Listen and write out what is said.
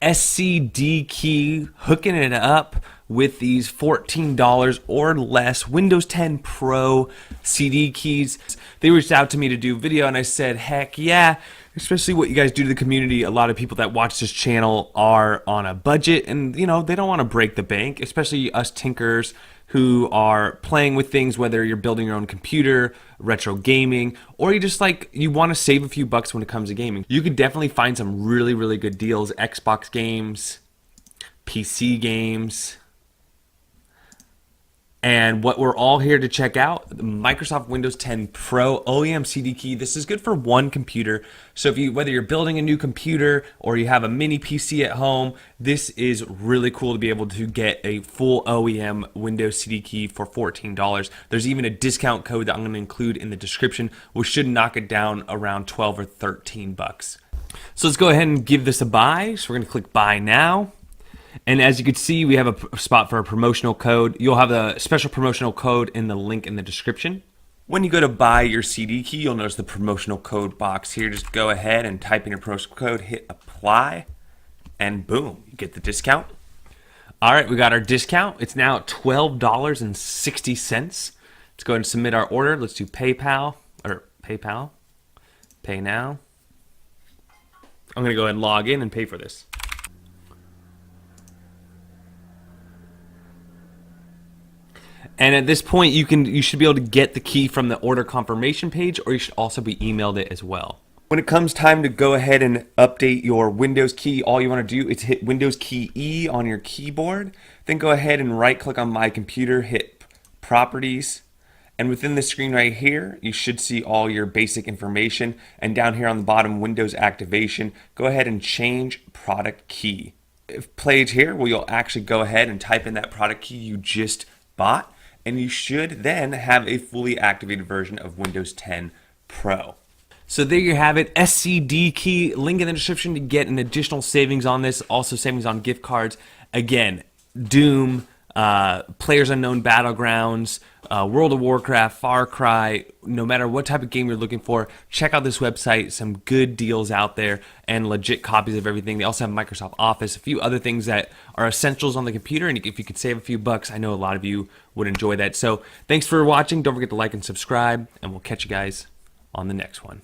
SCDKey hooking it up with these $14 or less Windows 10 Pro CD keys. They reached out to me to do video and I said, heck yeah, especially what you guys do to the community. A lot of people that watch this channel are on a budget and they don't want to break the bank, especially us tinkers who are playing with things, whether you're building your own computer, retro gaming, or you want to save a few bucks when it comes to gaming. You could definitely find some really, really good deals. Xbox games, PC games. And what we're all here to check out, the Microsoft Windows 10 Pro OEM CD key. This is good for one computer. So whether you're building a new computer or you have a mini PC at home, this is really cool to be able to get a full OEM Windows CD key for $14. There's even a discount code that I'm going to include in the description, which should knock it down around 12 or 13 bucks. So let's go ahead and give this a buy. So we're going to click buy now. And as you can see, we have a spot for a promotional code. You'll have a special promotional code in the link in the description. When you go to buy your CD key, you'll notice the promotional code box here. Just go ahead and type in your promotional code, hit apply, and boom, you get the discount. All right, we got our discount. It's now $12.60. Let's go ahead and submit our order. Let's do PayPal, pay now. I'm gonna go ahead and log in and pay for this. And at this point, you should be able to get the key from the order confirmation page, or you should also be emailed it as well. When it comes time to go ahead and update your Windows key, all you want to do is hit Windows key E on your keyboard. Then go ahead and right click on My Computer, hit Properties. And within the screen right here, you should see all your basic information. And down here on the bottom, Windows Activation, go ahead and change product key. If page here, well, you'll actually go ahead and type in that product key you just bought. And you should then have a fully activated version of Windows 10 Pro. So there you have it, SCDKey, link in the description to get an additional savings on this, also savings on gift cards. Again, Doom, Players Unknown Battlegrounds, World of Warcraft, Far Cry, no matter what type of game you're looking for, check out this website. Some good deals out there and legit copies of everything. They also have Microsoft Office, a few other things that are essentials on the computer, and if you could save a few bucks, I know a lot of you would enjoy that. So thanks for watching. Don't forget to like and subscribe, and we'll catch you guys on the next one.